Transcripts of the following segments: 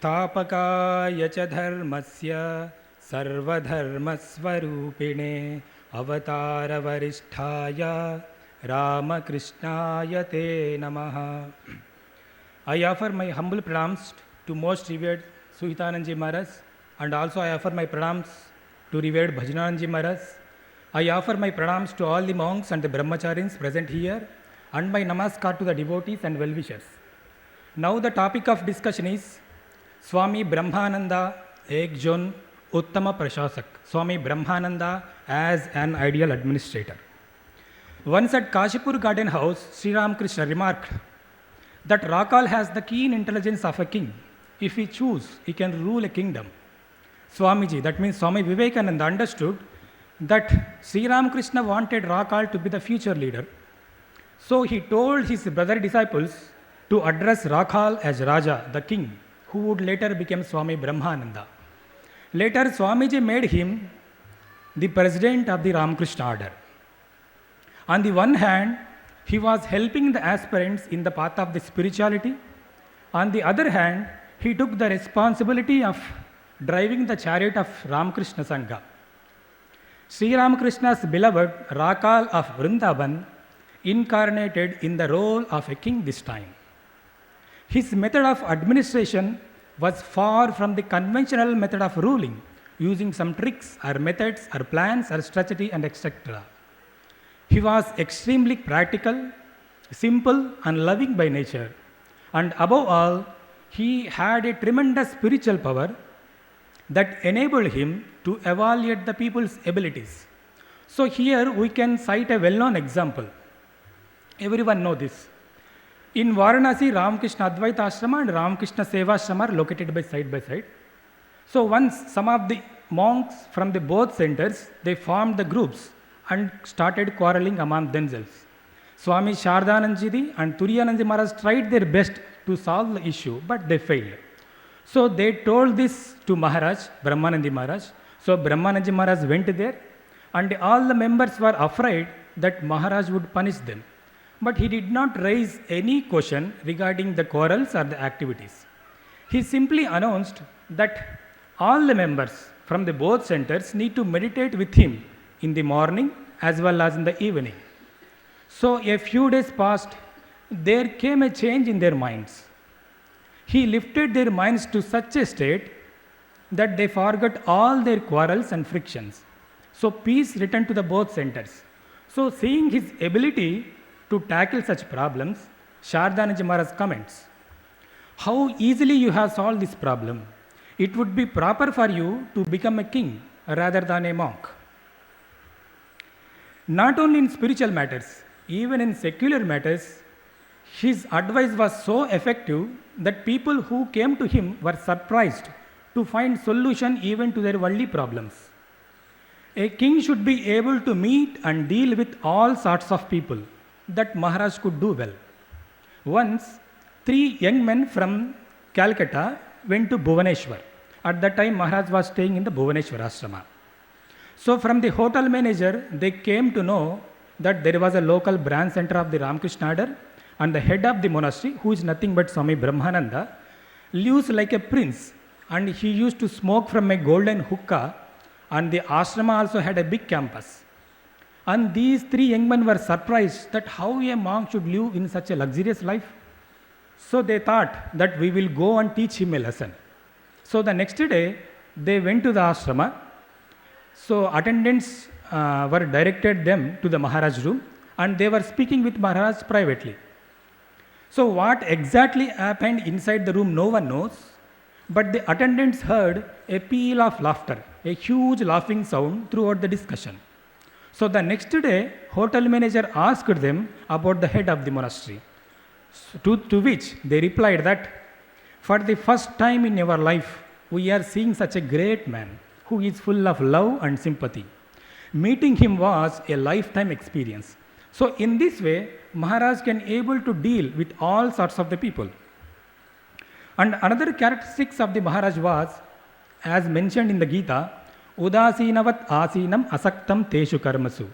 संस्थापकाय च धर्मस्य सर्वधर्मस्वरूपिणे अवतारवरिष्ठाय Ramakrishnaaya te namaha. I offer my humble pranams to most revered Suhitananji Maharaj, and also I offer my pranams to revered Bhajananji Maharaj. I offer my pranams to all the monks and the brahmacharis present here, and my namaskar to the devotees and well-wishers. Now the topic of discussion is Swami Brahmananda Ek Jon Uttama Prashasak. Swami Brahmananda as an ideal administrator. Once at Kashipur Garden House, Sri Ramakrishna remarked that Rakal has the keen intelligence of a king. If he choose, he can rule a kingdom. Swamiji, that means Swami Vivekananda, understood that Sri Ramakrishna wanted Rakal to be the future leader. So he told his brother disciples to address Rakal as Raja, the king, who would later become Swami Brahmananda. Later, Swamiji made him the president of the Ramakrishna order. On the one hand, he was helping the aspirants in the path of the spirituality. On the other hand, he took the responsibility of driving the chariot of Ramakrishna Sangha. Sri Ramakrishna's beloved Rakal of Vrindavan incarnated in the role of a king this time. His method of administration was far from the conventional method of ruling, using some tricks or methods or plans or strategy and etc. He was extremely practical, simple and loving by nature, and above all, he had a tremendous spiritual power that enabled him to evaluate the people's abilities. So here we can cite a well-known example. Everyone knows this. In Varanasi, Ramakrishna Advaita Ashrama and Ramakrishna Seva Ashrama are located side by side. So once some of the monks from the both centers, they formed the groups and started quarreling among themselves. Swami Shardananji and Turiyananji Maharaj tried their best to solve the issue, but they failed. So they told this to Maharaj, Brahmanandi Maharaj. So Brahmanandi Maharaj went there, and all the members were afraid that Maharaj would punish them. But he did not raise any question regarding the quarrels or the activities. He simply announced that all the members from the both centers need to meditate with him in the morning as well as in the evening. So a few days passed, there came a change in their minds. He lifted their minds to such a state that they forgot all their quarrels and frictions. So peace returned to the both centers. So seeing his ability to tackle such problems, Shardananji Maharaj comments, "How easily you have solved this problem. It would be proper for you to become a king rather than a monk." Not only in spiritual matters, even in secular matters, his advice was so effective that people who came to him were surprised to find solution even to their worldly problems. A king should be able to meet and deal with all sorts of people. That Maharaj could do well. Once, 3 young men from Calcutta went to Bhuvaneshwar. At that time, Maharaj was staying in the Bhuvaneshwar ashrama. So from the hotel manager, they came to know that there was a local branch center of the Ramakrishna order, and the head of the monastery, who is nothing but Swami Brahmananda, lives like a prince, and he used to smoke from a golden hookah, and the ashrama also had a big campus. And these 3 young men were surprised that how a monk should live in such a luxurious life. So they thought that we will go and teach him a lesson. So the next day, they went to the ashrama. So attendants were directed them to the Maharaj room, and they were speaking with Maharaj privately. So what exactly happened inside the room, no one knows, but the attendants heard a peal of laughter, a huge laughing sound throughout the discussion. So the next day, hotel manager asked them about the head of the monastery, to which they replied that, "For the first time in our life, we are seeing such a great man who is full of love and sympathy. Meeting him was a lifetime experience." So in this way, Maharaj can able to deal with all sorts of the people. And another characteristics of the Maharaj was, as mentioned in the Gita, Udasinavat asinam asaktam teshu karmasu.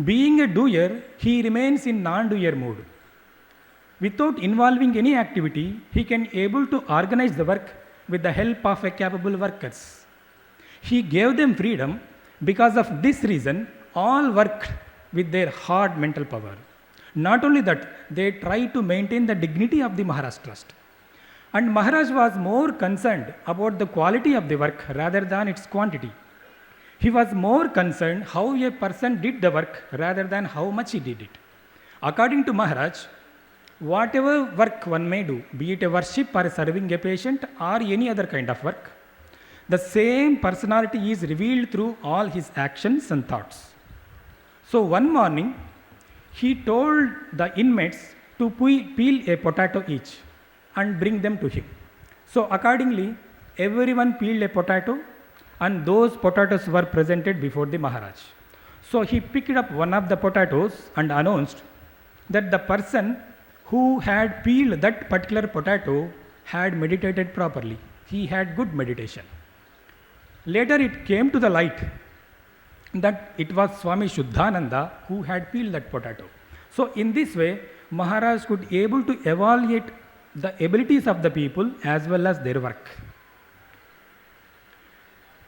Being a doer, he remains in non-doer mood. Without involving any activity, he can able to organize the work with the help of a capable workers. He gave them freedom. Because of this reason, all worked with their hard mental power. Not only that, they tried to maintain the dignity of the Maharaj Trust. And Maharaj was more concerned about the quality of the work rather than its quantity. He was more concerned how a person did the work rather than how much he did it. According to Maharaj, whatever work one may do, be it a worship or serving a patient or any other kind of work, the same personality is revealed through all his actions and thoughts. So one morning, he told the inmates to peel a potato each and bring them to him. So accordingly, everyone peeled a potato and those potatoes were presented before the Maharaj. So he picked up one of the potatoes and announced that the person who had peeled that particular potato had meditated properly. He had good meditation. Later it came to the light that it was Swami Shuddhananda who had peeled that potato. So in this way, Maharaj could able to evaluate the abilities of the people as well as their work.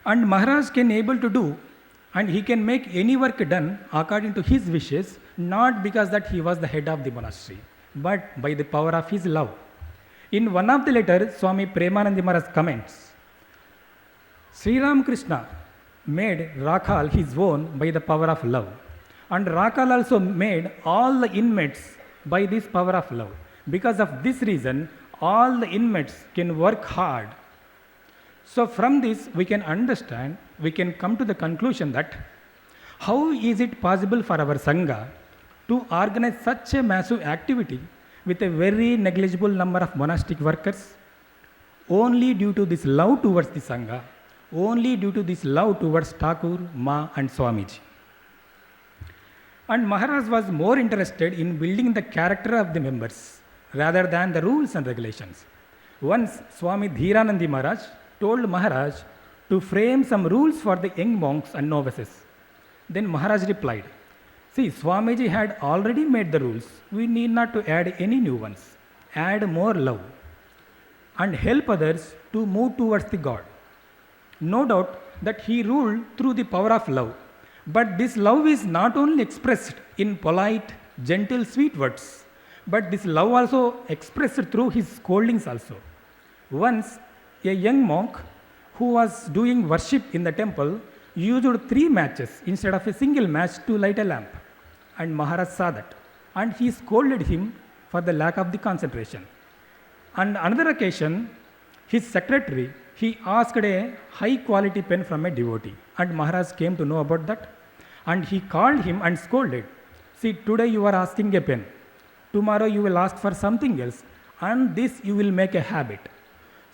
And Maharaj can able to do and he can make any work done according to his wishes, not because that he was the head of the monastery, but by the power of his love. In one of the letters, Swami Premanandi Maharaj comments, Sri Ramakrishna made Rakhal his own by the power of love. And Rakhal also made all the inmates by this power of love. Because of this reason, all the inmates can work hard. So from this, we can understand, we can come to the conclusion that how is it possible for our Sangha to organize such a massive activity with a very negligible number of monastic workers? Only due to this love towards the Sangha, only due to this love towards Thakur, Ma and Swamiji. And Maharaj was more interested in building the character of the members rather than the rules and regulations. Once Swami Dhiranandi Maharaj told Maharaj to frame some rules for the young monks and novices. Then Maharaj replied, see, Swamiji had already made the rules. We need not to add any new ones. Add more love and help others to move towards the God. No doubt that he ruled through the power of love. But this love is not only expressed in polite, gentle, sweet words, but this love also expressed through his scoldings also. Once, a young monk who was doing worship in the temple used 3 matches instead of a single match to light a lamp. And Maharaj saw that. And he scolded him for the lack of the concentration. On another occasion, his secretary, he asked a high quality pen from a devotee. And Maharaj came to know about that. And he called him and scolded. See, today you are asking a pen. Tomorrow you will ask for something else. And this you will make a habit.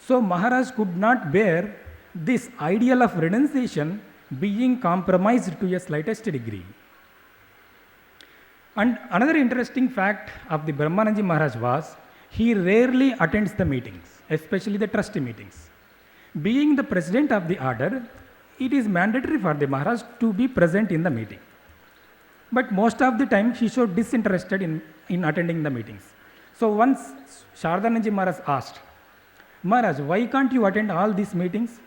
So Maharaj could not bear this ideal of renunciation being compromised to a slightest degree. And another interesting fact of the Brahmananji Maharaj was, he rarely attends the meetings, especially the trustee meetings. Being the president of the order, it is mandatory for the Maharaj to be present in the meeting. But most of the time, he showed disinterested in attending the meetings. So once Shardananji Maharaj asked, Maharaj, why can't you attend all these meetings?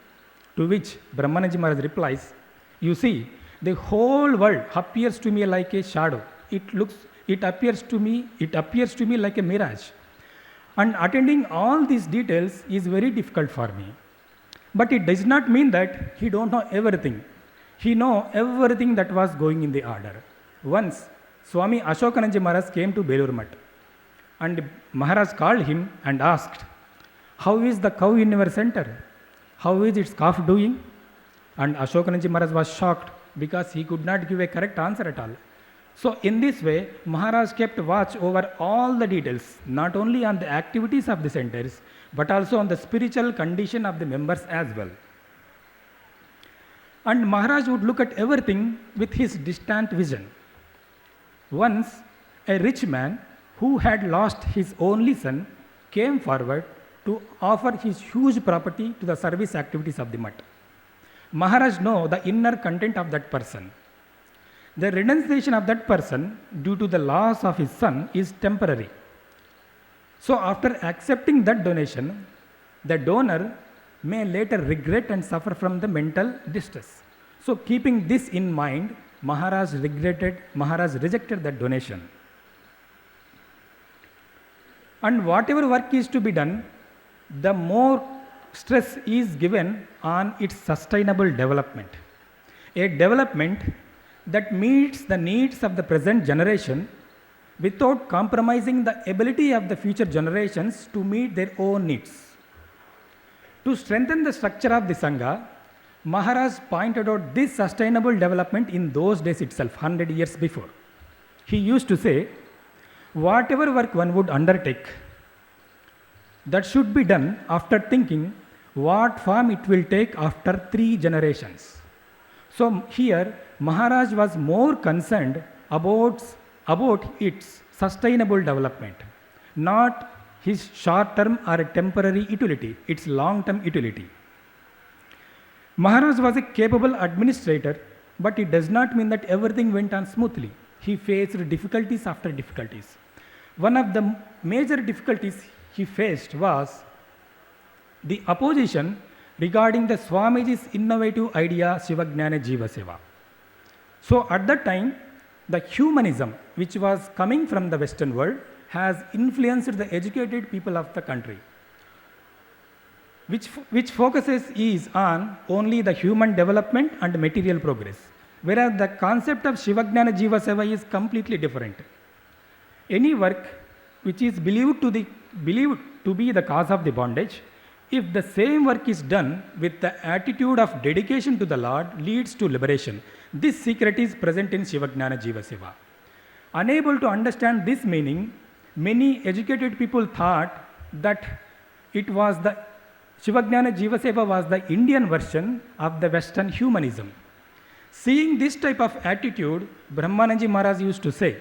To which Brahmananji Maharaj replies, you see, the whole world appears to me like a shadow. It appears to me like a mirage. And attending all these details is very difficult for me. But it does not mean that he don't know everything. He know everything that was going in the order. Once, Swami Ashokananji Maharaj came to Belur Mutt. And Maharaj called him and asked, how is the cow in your center? How is its calf doing? And Ashokananji Maharaj was shocked because he could not give a correct answer at all. So in this way, Maharaj kept watch over all the details, not only on the activities of the centers, but also on the spiritual condition of the members as well. And Maharaj would look at everything with his distant vision. Once, a rich man who had lost his only son came forward to offer his huge property to the service activities of the mutt. Maharaj know the inner content of that person. The renunciation of that person due to the loss of his son is temporary. So after accepting that donation, the donor may later regret and suffer from the mental distress. So keeping this in mind, Maharaj rejected that donation. And whatever work is to be done, the more stress is given on its sustainable development. A development that meets the needs of the present generation without compromising the ability of the future generations to meet their own needs. To strengthen the structure of the Sangha, Maharaj pointed out this sustainable development in those days itself, 100 years before. He used to say, whatever work one would undertake, that should be done after thinking what form it will take after 3 generations. So here, Maharaj was more concerned about its sustainable development, not his short-term or temporary utility, its long-term utility. Maharaj was a capable administrator, but it does not mean that everything went on smoothly. He faced difficulties after difficulties. One of the major difficulties he faced was the opposition regarding the Swamiji's innovative idea Shivagnana Jiva Seva. So at that time, the humanism which was coming from the Western world has influenced the educated people of the country, which focuses is on only the human development and material progress, whereas the concept of Shivagnana Jiva Seva is completely different. Any work which is believed to be the cause of the bondage, if the same work is done with the attitude of dedication to the Lord, leads to liberation. This secret is present in Shivagnana Jiva Seva. Unable to understand this meaning, many educated people thought that it was the Shivagnana Jiva Seva was the Indian version of the Western humanism. Seeing this type of attitude, Brahmananda Maharaj used to say,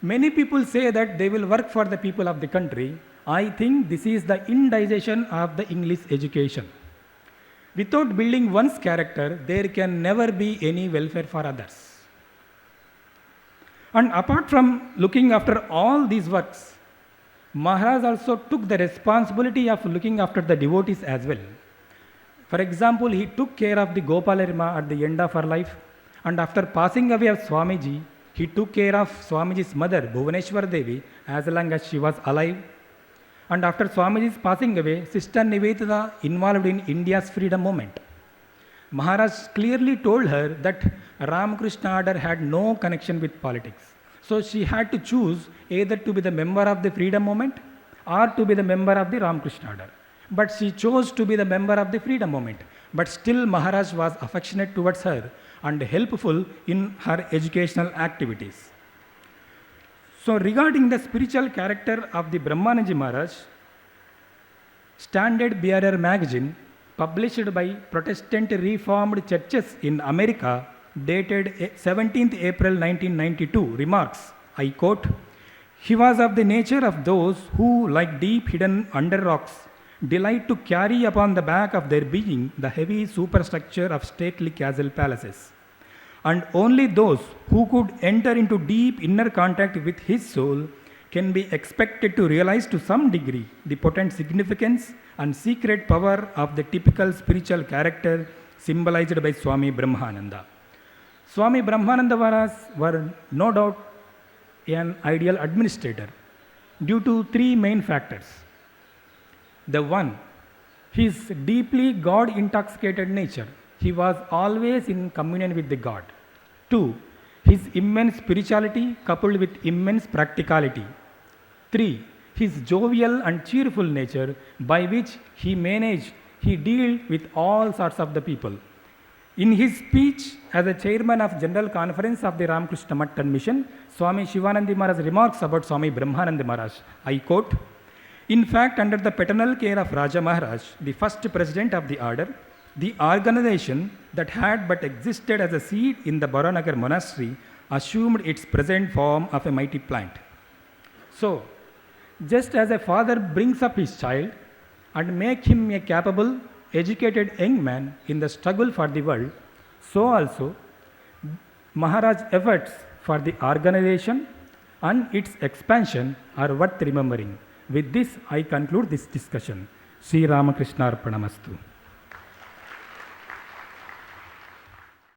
many people say that they will work for the people of the country. I think this is the indigestion of the English education. Without building one's character, there can never be any welfare for others. And apart from looking after all these works, Maharaj also took the responsibility of looking after the devotees as well. For example, he took care of the Gopalarima at the end of her life, and after passing away of Swamiji, he took care of Swamiji's mother, Bhuvaneshwar Devi, as long as she was alive. And after Swamiji's passing away, Sister Nivedita involved in India's freedom movement. Maharaj clearly told her that Ramakrishna order had no connection with politics. So she had to choose either to be the member of the freedom movement or to be the member of the Ramakrishna order. But she chose to be the member of the freedom movement. But still Maharaj was affectionate towards her and helpful in her educational activities. So regarding the spiritual character of the Brahmananda Maharaj, Standard Bearer magazine, published by Protestant Reformed Churches in America, dated 17th April 1992, remarks, I quote, "He was of the nature of those who, like deep hidden under rocks, delight to carry upon the back of their being the heavy superstructure of stately castle palaces. And only those who could enter into deep inner contact with his soul can be expected to realize to some degree the potent significance and secret power of the typical spiritual character symbolized by Swami Brahmananda." Swami Brahmananda was no doubt an ideal administrator due to 3 main factors. The one, his deeply God-intoxicated nature. He was always in communion with the God. 2, his immense spirituality coupled with immense practicality. 3, his jovial and cheerful nature by which he dealt with all sorts of the people. In his speech as a chairman of General Conference of the Ramakrishna Math and Mission, Swami Shivananda Maharaj remarks about Swami Brahmananda Maharaj, I quote, "In fact, under the paternal care of Raja Maharaj, the first president of the order, the organization that had but existed as a seed in the Baranagar monastery assumed its present form of a mighty plant." So, just as a father brings up his child and makes him a capable, educated young man in the struggle for the world, so also Maharaj's efforts for the organization and its expansion are worth remembering. With this, I conclude this discussion. Sri Ramakrishna Arpanamastu.